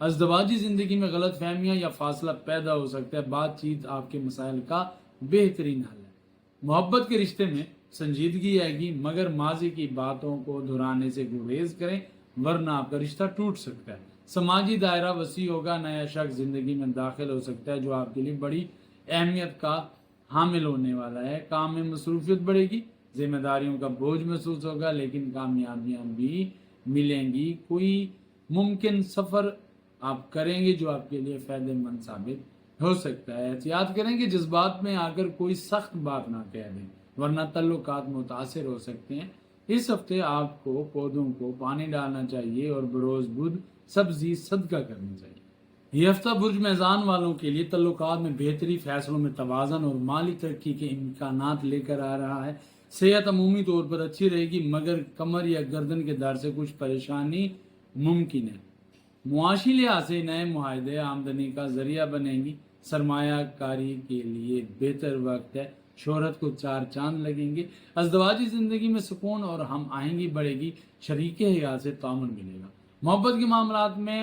ازدواجی زندگی میں غلط فہمیاں یا فاصلہ پیدا ہو سکتا ہے، بات چیت آپ کے مسائل کا بہترین حل ہے۔ محبت کے رشتے میں سنجیدگی آئے گی، مگر ماضی کی باتوں کو دہرانے سے گریز کریں ورنہ آپ کا رشتہ ٹوٹ سکتا ہے۔ سماجی دائرہ وسیع ہوگا، نیا شخص زندگی میں داخل ہو سکتا ہے جو آپ کے لیے بڑی اہمیت کا حامل ہونے والا ہے۔ کام میں مصروفیت بڑھے گی، ذمہ داریوں کا بوجھ محسوس ہوگا، لیکن کامیابیاں بھی ملیں گی۔ کوئی ممکن سفر آپ کریں گے جو آپ کے لیے فائدہ مند ثابت ہو سکتا ہے۔ احتیاط کریں کہ جذبات میں آ کر کوئی سخت بات نہ کہہ دیں ورنہ تعلقات متاثر ہو سکتے ہیں۔ اس ہفتے آپ کو پودوں کو پانی ڈالنا چاہیے اور بروز بدھ سبزی صدقہ کرنی چاہیے۔ یہ ہفتہ برج میزان والوں کے لیے تعلقات میں بہتری، فیصلوں میں توازن اور مالی ترقی کے امکانات لے کر آ رہا ہے۔ صحت عمومی طور پر اچھی رہے گی، مگر کمر یا گردن کے درد سے کچھ پریشانی ممکن ہے۔ معاشی لحاظ سے نئے معاہدے آمدنی کا ذریعہ بنیں گی۔ سرمایہ کاری کے لیے بہتر وقت ہے، شہرت کو چار چاند لگیں گے۔ ازدواجی زندگی میں سکون اور ہم آہنگی بڑھے گی، شریک حیات سے تعاون ملے گا۔ محبت کے معاملات میں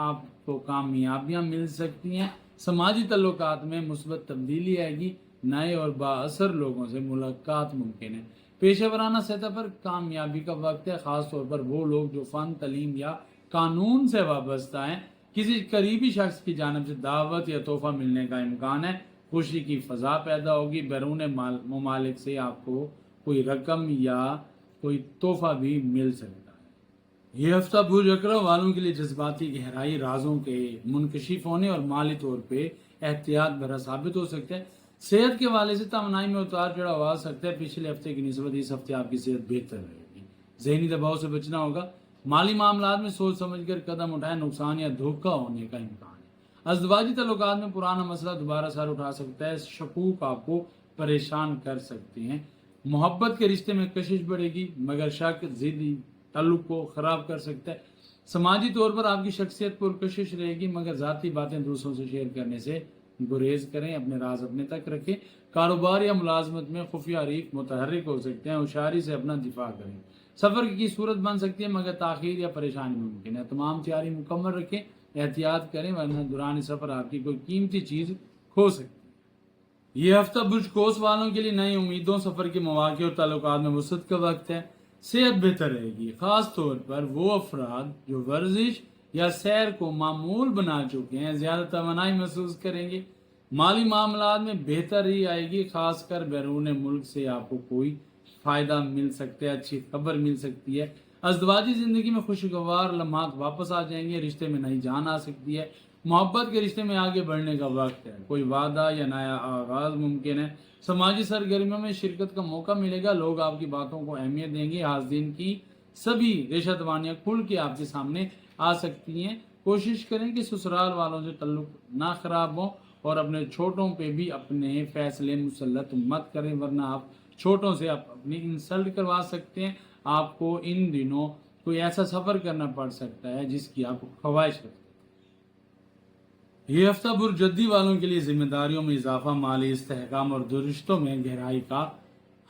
آپ کو کامیابیاں مل سکتی ہیں۔ سماجی تعلقات میں مثبت تبدیلی آئے گی، نئے اور بااثر لوگوں سے ملاقات ممکن ہے۔ پیشہ ورانہ سطح پر کامیابی کا وقت ہے، خاص طور پر وہ لوگ جو فن، تعلیم یا قانون سے وابستہ ہیں۔ کسی قریبی شخص کی جانب سے دعوت یا تحفہ ملنے کا امکان ہے، خوشی کی فضا پیدا ہوگی۔ بیرون ممالک سے آپ کو کوئی رقم یا کوئی تحفہ بھی مل سکتا ہے۔ یہ ہفتہ برج اکرم والوں کے لیے جذباتی گہرائی، رازوں کے منکشف ہونے اور مالی طور پہ احتیاط بھرا ثابت ہو سکتا ہے۔ صحت کے حوالے سے توانائی میں اتار چڑھاؤ آ سکتا ہے، پچھلے ہفتے کی نسبت اس ہفتے آپ کی صحت بہتر رہے گی۔ ذہنی دباؤ سے بچنا ہوگا، مالی معاملات میں سوچ سمجھ کر قدم اٹھائیں، نقصان یا دھوکہ ہونے کا امکان ہے۔ ازدواجی تعلقات میں پرانا مسئلہ دوبارہ سر اٹھا سکتا ہے، شکوک آپ کو پریشان کر سکتے ہیں۔ محبت کے رشتے میں کشش بڑھے گی، مگر شک ضدی تعلق کو خراب کر سکتا ہے۔ سماجی طور پر آپ کی شخصیت پرکشش رہے گی، مگر ذاتی باتیں دوسروں سے شیئر کرنے سے گریز کریں، اپنے راز اپنے تک رکھیں۔ کاروبار یا ملازمت میں خفیہ ریخ متحرک ہو سکتے ہیں، ہوشیاری سے اپنا دفاع کریں۔ سفر کی صورت بن سکتی ہے، مگر تاخیر یا پریشانی ممکن ہے۔ تمام تیاری مکمل رکھیں، احتیاط کریں ورنہ دوران سفر آپ کی کوئی قیمتی چیز کھو سکتی ہے۔ یہ ہفتہ برج قوس والوں کے لیے نئی امیدوں، سفر کے مواقع اور تعلقات میں وسعت کا وقت ہے۔ صحت بہتر رہے گی، خاص طور پر وہ افراد جو ورزش یا سیر کو معمول بنا چکے ہیں زیادہ توانائی محسوس کریں گے۔ مالی معاملات میں بہتری آئے گی، خاص کر بیرون ملک سے آپ کو کوئی فائدہ مل سکتا ہے، اچھی خبر مل سکتی ہے۔ ازدواجی زندگی میں خوشگوار لمحات واپس آ جائیں گے، رشتے میں نئی جان آ سکتی ہے۔ محبت کے رشتے میں آگے بڑھنے کا وقت ہے، کوئی وعدہ یا نیا آغاز ممکن ہے۔ سماجی سرگرمیوں میں شرکت کا موقع ملے گا، لوگ آپ کی باتوں کو اہمیت دیں گے۔ حاسدین کی سبھی ریشہ توانیاں کھل کے آپ کے سامنے آ سکتی ہیں۔ کوشش کریں کہ سسرال والوں سے تعلق نہ خراب ہوں اور اپنے چھوٹوں پہ بھی اپنے فیصلے مسلط مت کریں ورنہ آپ چھوٹوں سے آپ اپنی انسلٹ کروا سکتے ہیں۔ آپ کو ان دنوں کوئی ایسا سفر کرنا پڑ سکتا ہے جس کی آپ کو خواہش رکھتے ہیں۔ یہ ہفتہ برج جدی والوں کے لیے ذمہ داریوں میں اضافہ، مالی استحکام اور درشتوں میں گہرائی کا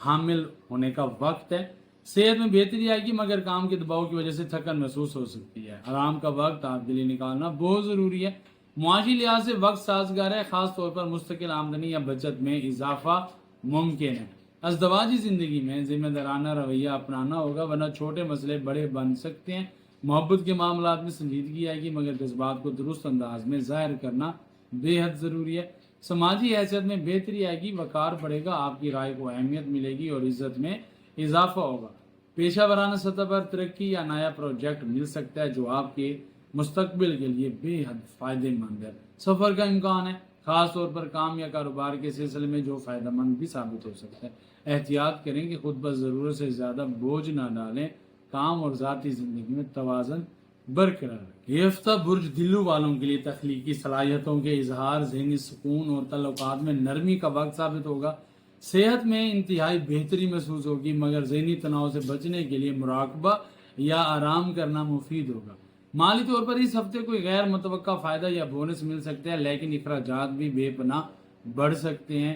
حامل ہونے کا وقت ہے۔ صحت میں بہتری آئے گی، مگر کام کے دباؤ کی وجہ سے تھکن محسوس ہو سکتی ہے۔ آرام کا وقت آپ کے لیے نکالنا بہت ضروری ہے۔ معاشی لحاظ سے وقت سازگار ہے، خاص طور پر مستقل آمدنی یا بچت میں اضافہ ممکن ہے۔ ازدواجی زندگی میں ذمہ دارانہ رویہ اپنانا ہوگا ورنہ چھوٹے مسئلے بڑے بن سکتے ہیں۔ محبت کے معاملات میں سنجیدگی آئے گی، مگر جذبات کو درست انداز میں ظاہر کرنا بے حد ضروری ہے۔ سماجی حیثیت میں بہتری آئے گی، وقار بڑھے گا، آپ کی رائے کو اہمیت ملے گی اور عزت میں اضافہ ہوگا۔ پیشہ ورانہ سطح پر ترقی یا نیا پروجیکٹ مل سکتا ہے جو آپ کے مستقبل کے لیے بے حد فائدہ مند ہے۔ سفر کا امکان ہے، خاص طور پر کام یا کاروبار کے سلسلے میں جو فائدہ مند بھی ثابت ہو سکتا ہے۔ احتیاط کریں کہ خود پر ضرورت سے زیادہ بوجھ نہ ڈالیں، کام اور ذاتی زندگی میں توازن برقرار رکھیں۔ یہ ہفتہ برج دلو والوں کے لیے تخلیقی صلاحیتوں کے اظہار، ذہنی سکون اور تعلقات میں نرمی کا وقت ثابت ہوگا۔ صحت میں انتہائی بہتری محسوس ہوگی، مگر ذہنی تناؤ سے بچنے کے لیے مراقبہ یا آرام کرنا مفید ہوگا۔ مالی طور پر اس ہفتے کوئی غیر متوقع فائدہ یا بونس مل سکتا ہے، لیکن اخراجات بھی بے پناہ بڑھ سکتے ہیں۔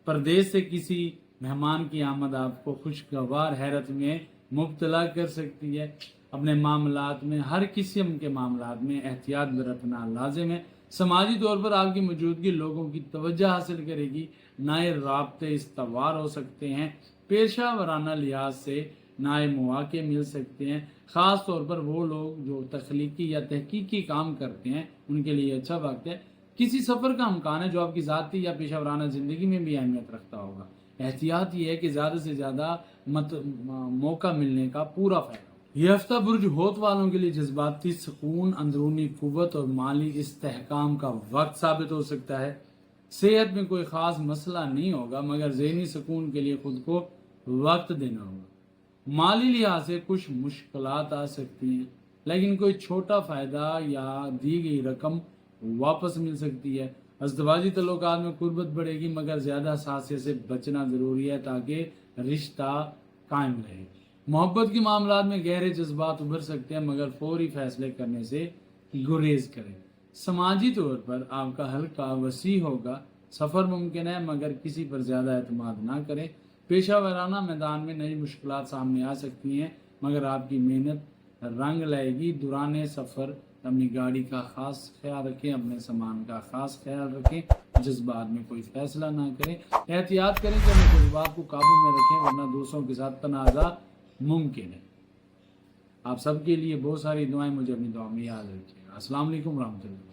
پردیس سے کسی مہمان کی آمد آپ کو خوشگوار حیرت میں مبتلا کر سکتی ہے۔ اپنے معاملات میں ہر قسم کے معاملات میں احتیاط برتنا لازم ہے۔ سماجی طور پر آپ کی موجودگی لوگوں کی توجہ حاصل کرے گی، نئے رابطے استوار ہو سکتے ہیں، پیشہ ورانہ لحاظ سے نئے مواقع مل سکتے ہیں، خاص طور پر وہ لوگ جو تخلیقی یا تحقیقی کام کرتے ہیں ان کے لیے اچھا وقت ہے۔ کسی سفر کا امکان ہے جو آپ کی ذاتی یا پیشہ ورانہ زندگی میں بھی اہمیت رکھتا ہوگا۔ احتیاط یہ ہے کہ زیادہ سے زیادہ موقع ملنے کا پورا فائدہ۔ یہ ہفتہ برج ہوت والوں کے لیے جذباتی سکون، اندرونی قوت اور مالی استحکام کا وقت ثابت ہو سکتا ہے۔ صحت میں کوئی خاص مسئلہ نہیں ہوگا، مگر ذہنی سکون کے لیے خود کو وقت دینا ہوگا۔ مالی لحاظ سے کچھ مشکلات آ سکتی ہیں، لیکن کوئی چھوٹا فائدہ یا دی گئی رقم واپس مل سکتی ہے۔ ازدواجی تعلقات میں قربت بڑھے گی، مگر زیادہ حساسیت سے بچنا ضروری ہے تاکہ رشتہ قائم رہے۔ محبت کے معاملات میں گہرے جذبات ابھر سکتے ہیں، مگر فوری فیصلے کرنے سے گریز کریں۔ سماجی طور پر آپ کا حلقہ وسیع ہوگا، سفر ممکن ہے مگر کسی پر زیادہ اعتماد نہ کریں۔ پیشہ ورانہ میدان میں نئی مشکلات سامنے آ سکتی ہیں، مگر آپ کی محنت رنگ لائے گی۔ دوران سفر اپنی گاڑی کا خاص خیال رکھیں، اپنے سامان کا خاص خیال رکھیں، جذبات میں کوئی فیصلہ نہ کریں۔ احتیاط کریں کہ اپنے جذبات کو قابو میں رکھیں، ورنہ دوسروں کے ساتھ تنازع ممکن ہے۔ آپ سب کے لیے بہت ساری دعائیں، مجھے اپنی دعا میں یاد رکھیے گا۔ السلام علیکم ورحمۃ اللہ۔